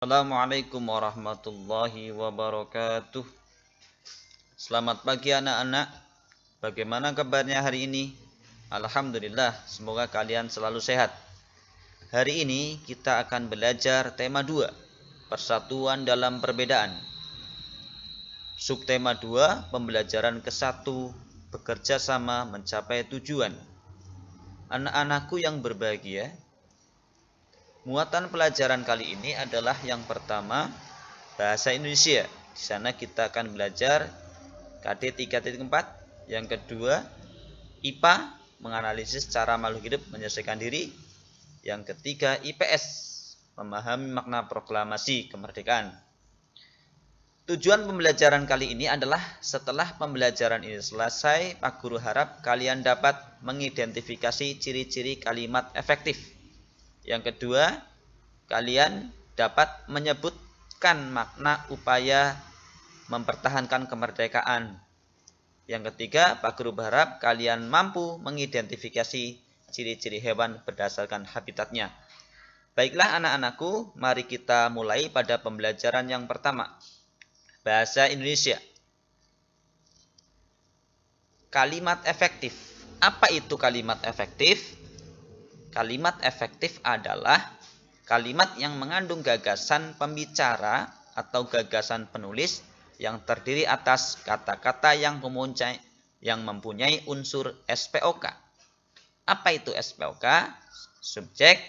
Assalamualaikum warahmatullahi wabarakatuh. Selamat pagi anak-anak. Bagaimana kabarnya hari ini? Alhamdulillah, semoga kalian selalu sehat. Hari ini kita akan belajar tema 2, persatuan dalam perbedaan. Subtema 2, pembelajaran ke-1, bekerja sama mencapai tujuan. Anak-anakku yang berbahagia, muatan pelajaran kali ini adalah yang pertama, bahasa Indonesia. Di sana kita akan belajar KD 3.4. Yang kedua, IPA, menganalisis cara makhluk hidup menyelesaikan diri. Yang ketiga, IPS, memahami makna proklamasi kemerdekaan. Tujuan pembelajaran kali ini adalah setelah pembelajaran ini selesai, Pak Guru harap kalian dapat mengidentifikasi ciri-ciri kalimat efektif. Yang kedua, kalian dapat menyebutkan makna upaya mempertahankan kemerdekaan. Yang ketiga, Pak Guru berharap kalian mampu mengidentifikasi ciri-ciri hewan berdasarkan habitatnya. Baiklah anak-anakku, mari kita mulai pada pembelajaran yang pertama. Bahasa Indonesia. Kalimat efektif. Apa itu kalimat efektif? Kalimat efektif adalah kalimat yang mengandung gagasan pembicara atau gagasan penulis yang terdiri atas kata-kata yang mempunyai unsur SPOK. Apa itu SPOK? Subjek,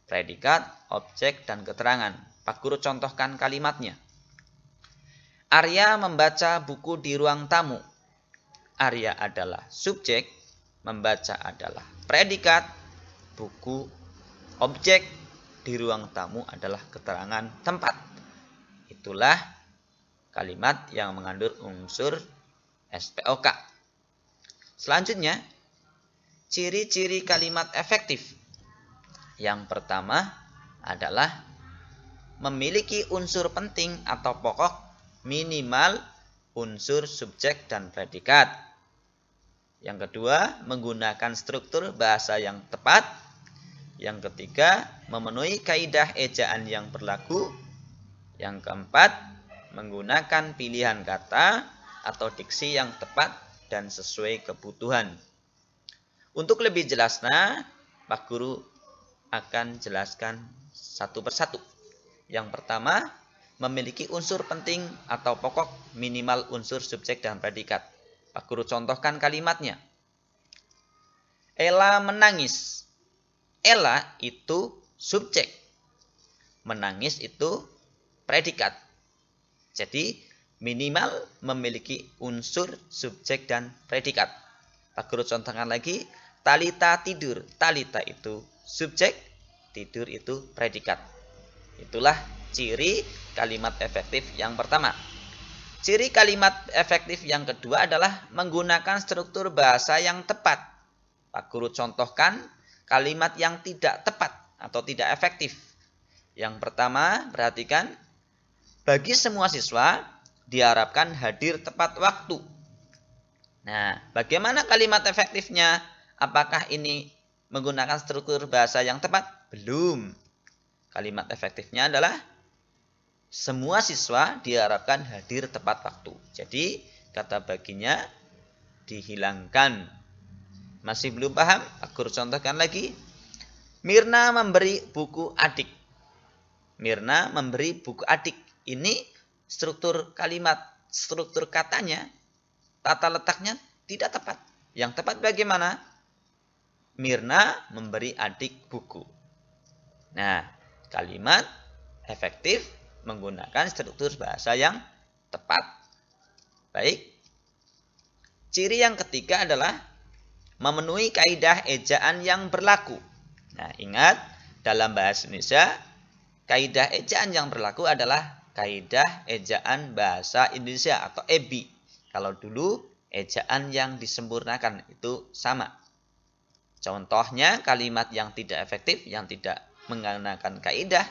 predikat, objek, dan keterangan. Pak Guru contohkan kalimatnya. Arya membaca buku di ruang tamu. Arya adalah subjek, membaca adalah predikat, buku, objek, di ruang tamu adalah keterangan tempat. Itulah kalimat yang mengandung unsur SPOK. Selanjutnya, ciri-ciri kalimat efektif. Yang pertama adalah memiliki unsur penting atau pokok minimal unsur subjek dan predikat. Yang kedua, menggunakan struktur bahasa yang tepat. Yang ketiga, memenuhi kaidah ejaan yang berlaku. Yang keempat, menggunakan pilihan kata atau diksi yang tepat dan sesuai kebutuhan. Untuk lebih jelasnya, Pak Guru akan jelaskan satu persatu. Yang pertama, memiliki unsur penting atau pokok minimal unsur subjek dan predikat. Pak Guru contohkan kalimatnya. Ella menangis. Ella itu subjek. Menangis itu predikat. Jadi minimal memiliki unsur subjek dan predikat. Pak Guru contohkan lagi. Talita tidur. Talita itu subjek. Tidur itu predikat. Itulah ciri kalimat efektif yang pertama. Ciri kalimat efektif yang kedua adalah menggunakan struktur bahasa yang tepat. Pak Guru contohkan kalimat yang tidak tepat atau tidak efektif. Yang pertama, perhatikan. Bagi semua siswa, diharapkan hadir tepat waktu. Nah, bagaimana kalimat efektifnya? Apakah ini menggunakan struktur bahasa yang tepat? Belum. Kalimat efektifnya adalah semua siswa diharapkan hadir tepat waktu. Jadi, kata baginya dihilangkan. Masih belum paham? Aku contohkan lagi. Mirna memberi buku adik. Mirna memberi buku adik. Ini struktur kalimat, struktur katanya, tata letaknya tidak tepat. Yang tepat bagaimana? Mirna memberi adik buku. Nah, kalimat efektif menggunakan struktur bahasa yang tepat. Baik. Ciri yang ketiga adalah memenuhi kaidah ejaan yang berlaku. Nah, ingat, dalam bahasa Indonesia, kaidah ejaan yang berlaku adalah kaidah ejaan bahasa Indonesia atau EBI. Kalau dulu, ejaan yang disempurnakan itu sama. Contohnya, kalimat yang tidak efektif, yang tidak menggunakan kaidah.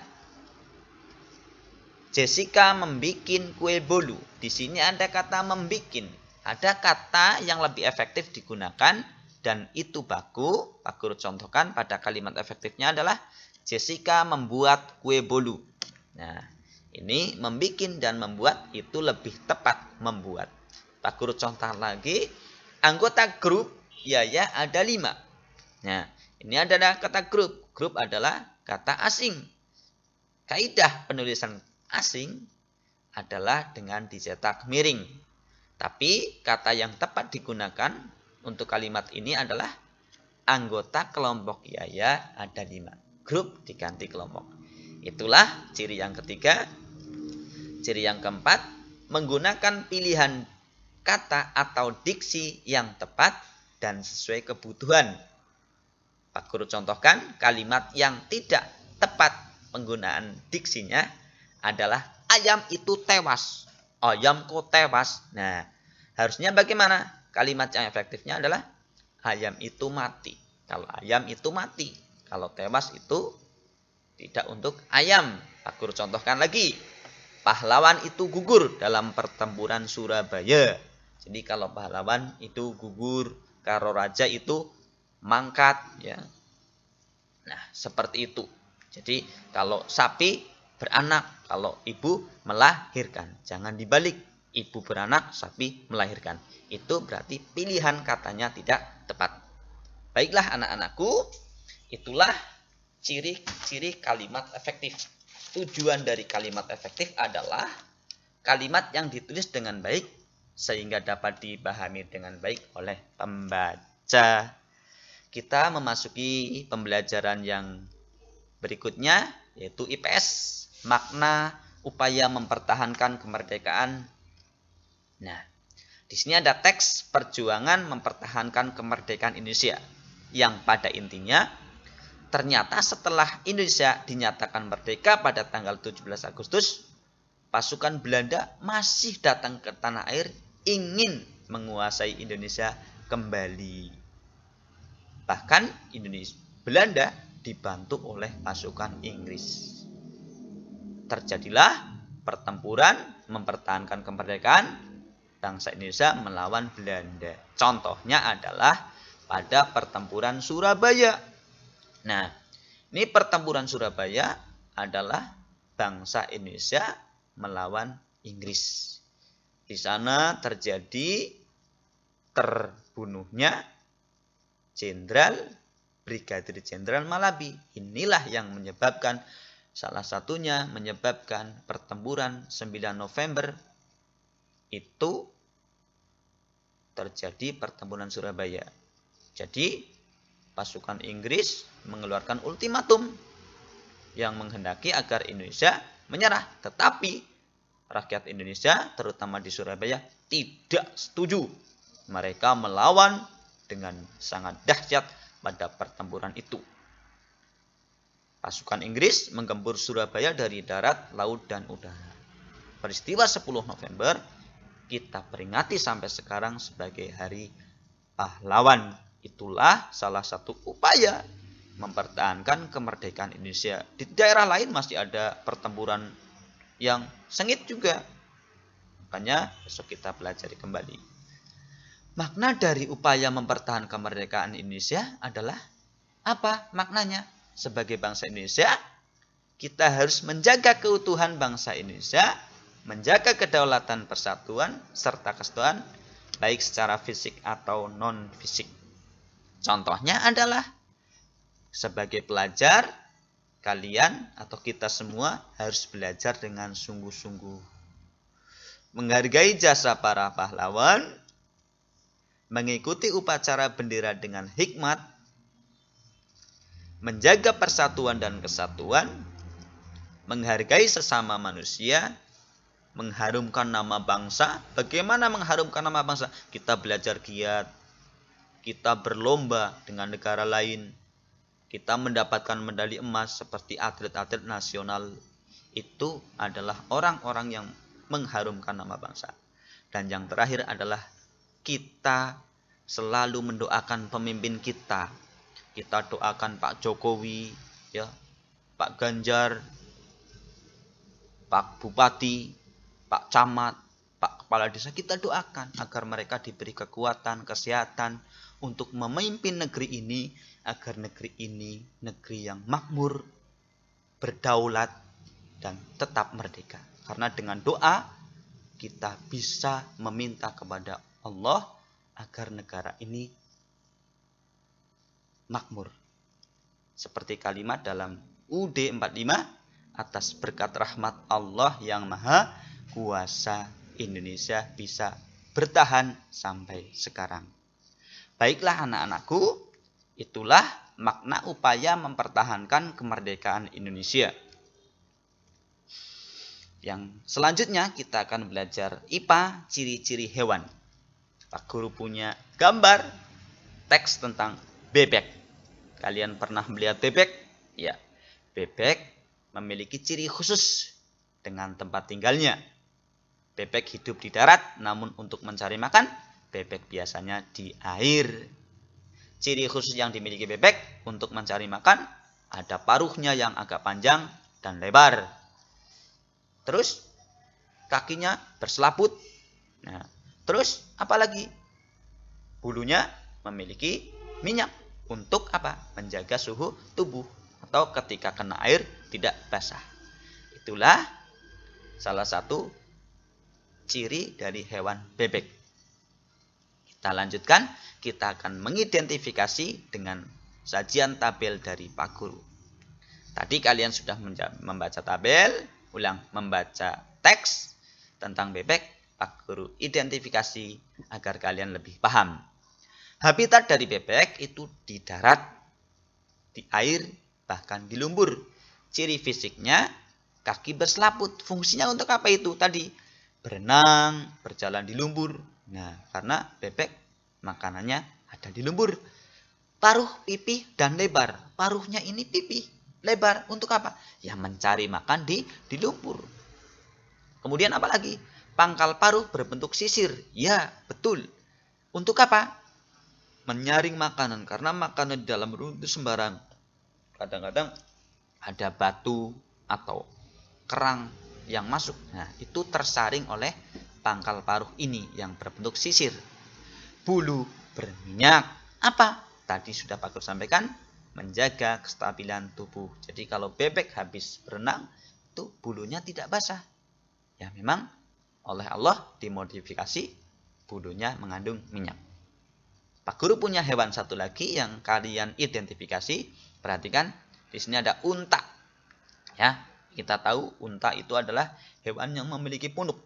Jessica membikin kue bolu. Di sini ada kata membikin. Ada kata yang lebih efektif digunakan dan itu baku. Pak Guru contohkan pada kalimat efektifnya adalah Jessica membuat kue bolu. Nah, Ini membikin dan membuat itu lebih tepat membuat. Pak Guru contoh lagi, anggota grup Yaya ada 5. Nah, ini adalah kata grup. Grup adalah kata asing. Kaidah penulisan asing adalah dengan dicetak miring. Tapi kata yang tepat digunakan untuk kalimat ini adalah anggota kelompok Yaya ada 5. Grup diganti kelompok. Itulah ciri yang ketiga. Ciri yang keempat, menggunakan pilihan kata atau diksi yang tepat dan sesuai kebutuhan. Pak Guru contohkan kalimat yang tidak tepat penggunaan diksinya adalah ayam itu tewas. Ayam kok tewas? Nah, harusnya bagaimana? Kalimat yang efektifnya adalah ayam itu mati. Kalau ayam itu mati. Kalau tewas itu tidak untuk ayam. Pak Guru contohkan lagi. Pahlawan itu gugur dalam pertempuran Surabaya. Jadi kalau pahlawan itu gugur, karo raja itu mangkat, ya. Nah, seperti itu. Jadi kalau sapi beranak, kalau ibu melahirkan. Jangan dibalik. Ibu beranak, sapi melahirkan. Itu berarti pilihan katanya tidak tepat. Baiklah anak-anakku, itulah ciri-ciri kalimat efektif. Tujuan dari kalimat efektif adalah kalimat yang ditulis dengan baik sehingga dapat dipahami dengan baik oleh pembaca. Kita memasuki pembelajaran yang berikutnya yaitu IPS, makna upaya mempertahankan kemerdekaan. Nah, di sini ada teks perjuangan mempertahankan kemerdekaan Indonesia yang pada intinya ternyata setelah Indonesia dinyatakan merdeka pada tanggal 17 Agustus, pasukan Belanda masih datang ke tanah air ingin menguasai Indonesia kembali. Bahkan Belanda dibantu oleh pasukan Inggris. Terjadilah pertempuran mempertahankan kemerdekaan bangsa Indonesia melawan Belanda. Contohnya adalah pada pertempuran Surabaya. Nah, ini pertempuran Surabaya adalah bangsa Indonesia melawan Inggris. Di sana terjadi terbunuhnya Brigadir Jenderal Malabi. Inilah yang menyebabkan, salah satunya menyebabkan pertempuran 9 November itu terjadi pertempuran Surabaya. Jadi pasukan Inggris mengeluarkan ultimatum yang menghendaki agar Indonesia menyerah. Tetapi rakyat Indonesia, terutama di Surabaya, tidak setuju. Mereka melawan dengan sangat dahsyat pada pertempuran itu. Pasukan Inggris menggempur Surabaya dari darat, laut, dan udara. Peristiwa 10 November kita peringati sampai sekarang sebagai Hari Pahlawan. Itulah salah satu upaya mempertahankan kemerdekaan Indonesia. Di daerah lain masih ada pertempuran yang sengit juga. Makanya besok kita pelajari kembali. Makna dari upaya mempertahankan kemerdekaan Indonesia adalah apa maknanya? Sebagai bangsa Indonesia, kita harus menjaga keutuhan bangsa Indonesia, menjaga kedaulatan persatuan serta kesatuan, baik secara fisik atau non-fisik. Contohnya adalah sebagai pelajar, kalian atau kita semua harus belajar dengan sungguh-sungguh. Menghargai jasa para pahlawan, mengikuti upacara bendera dengan hikmat, menjaga persatuan dan kesatuan, menghargai sesama manusia, mengharumkan nama bangsa. Bagaimana mengharumkan nama bangsa? Kita belajar giat, kita berlomba dengan negara lain, kita mendapatkan medali emas seperti atlet-atlet nasional. Itu adalah orang-orang yang mengharumkan nama bangsa. Dan yang terakhir adalah kita selalu mendoakan pemimpin kita. Kita doakan Pak Jokowi, ya, Pak Ganjar, Pak Bupati, Pak Camat, Pak Kepala Desa. Kita doakan agar mereka diberi kekuatan, kesehatan untuk memimpin negeri ini, agar negeri ini negeri yang makmur, berdaulat, dan tetap merdeka. Karena dengan doa kita bisa meminta kepada Allah agar negara ini makmur. Seperti kalimat dalam UUD 45, atas berkat rahmat Allah yang maha kuasa, Indonesia bisa bertahan sampai sekarang. Baiklah anak-anakku, itulah makna upaya mempertahankan kemerdekaan Indonesia. Yang selanjutnya kita akan belajar IPA, ciri-ciri hewan. Pak Guru punya gambar teks tentang bebek. Kalian pernah melihat bebek? Ya, bebek memiliki ciri khusus dengan tempat tinggalnya. Bebek hidup di darat, namun untuk mencari makan, bebek biasanya di air. Ciri khusus yang dimiliki bebek untuk mencari makan, ada paruhnya yang agak panjang dan lebar. Terus kakinya berselaput. Nah, terus apa lagi? Bulunya memiliki minyak untuk apa? Menjaga suhu tubuh atau ketika kena air tidak basah. Itulah salah satu ciri dari hewan bebek. Kita lanjutkan, kita akan mengidentifikasi dengan sajian tabel dari Pak Guru. Tadi kalian sudah membaca tabel, ulang membaca teks tentang bebek. Pak Guru identifikasi agar kalian lebih paham. Habitat dari bebek itu di darat, di air, bahkan di lumpur. Ciri fisiknya kaki berselaput. Fungsinya untuk apa itu tadi? Berenang, berjalan di lumpur. Nah, karena bebek makanannya ada di lumpur. Paruh pipih dan lebar. Paruhnya ini pipih, lebar. Untuk apa? Ya mencari makan di lumpur. Kemudian apa lagi? Pangkal paruh berbentuk sisir. Ya, betul. Untuk apa? Menyaring makanan. Karena makanan di dalam perut itu sembarang. Kadang-kadang ada batu atau kerang yang masuk. Nah, itu tersaring oleh pangkal paruh ini yang berbentuk sisir. Bulu berminyak. Apa? Tadi sudah Pak Guru sampaikan, menjaga kestabilan tubuh. Jadi kalau bebek habis berenang, itu bulunya tidak basah. Ya memang oleh Allah dimodifikasi, bulunya mengandung minyak. Pak Guru punya hewan satu lagi yang kalian identifikasi. Perhatikan, di sini ada unta. Ya, kita tahu unta itu adalah hewan yang memiliki punuk.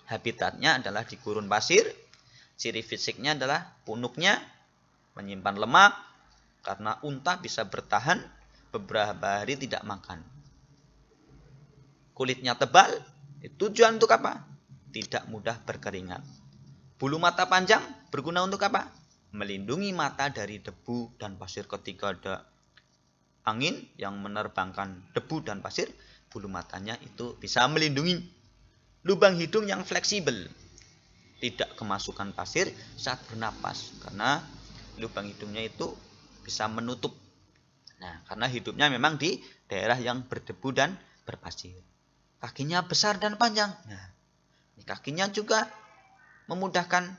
Habitatnya adalah di gurun pasir. Ciri fisiknya adalah punuknya menyimpan lemak, karena unta bisa bertahan beberapa hari tidak makan. Kulitnya tebal, tujuan untuk apa? Tidak mudah berkeringat. Bulu mata panjang berguna untuk apa? Melindungi mata dari debu dan pasir. Ketika ada angin yang menerbangkan debu dan pasir, bulu matanya itu bisa melindungi. Lubang hidung yang fleksibel, tidak kemasukan pasir saat bernapas, karena lubang hidungnya itu bisa menutup. Nah, karena hidupnya memang di daerah yang berdebu dan berpasir. Kakinya besar dan panjang. Nah, kakinya juga memudahkan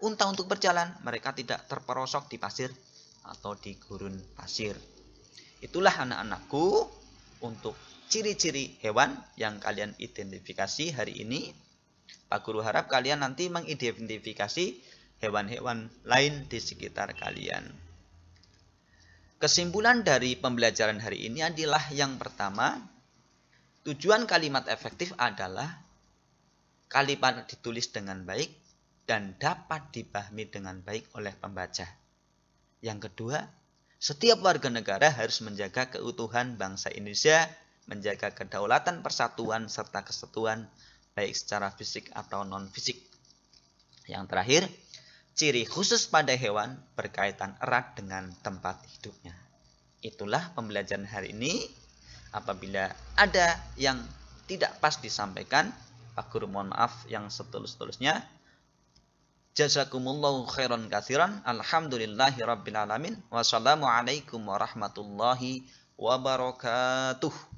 unta untuk berjalan. Mereka tidak terperosok di pasir atau di gurun pasir. Itulah anak-anakku untuk ciri-ciri hewan yang kalian identifikasi hari ini. Pak Guru harap kalian nanti mengidentifikasi hewan-hewan lain di sekitar kalian. Kesimpulan dari pembelajaran hari ini adalah yang pertama, tujuan kalimat efektif adalah kalimat ditulis dengan baik dan dapat dipahami dengan baik oleh pembaca. Yang kedua, setiap warga negara harus menjaga keutuhan bangsa Indonesia, menjaga kedaulatan, persatuan, serta kesatuan, baik secara fisik atau non-fisik. Yang terakhir, ciri khusus pada hewan berkaitan erat dengan tempat hidupnya. Itulah pembelajaran hari ini. Apabila ada yang tidak pas disampaikan, Pak Guru mohon maaf yang setulus-tulusnya. Jazakumullahu khairan katsiran. Alhamdulillahirabbil alamin. Wassalamualaikum warahmatullahi wabarakatuh.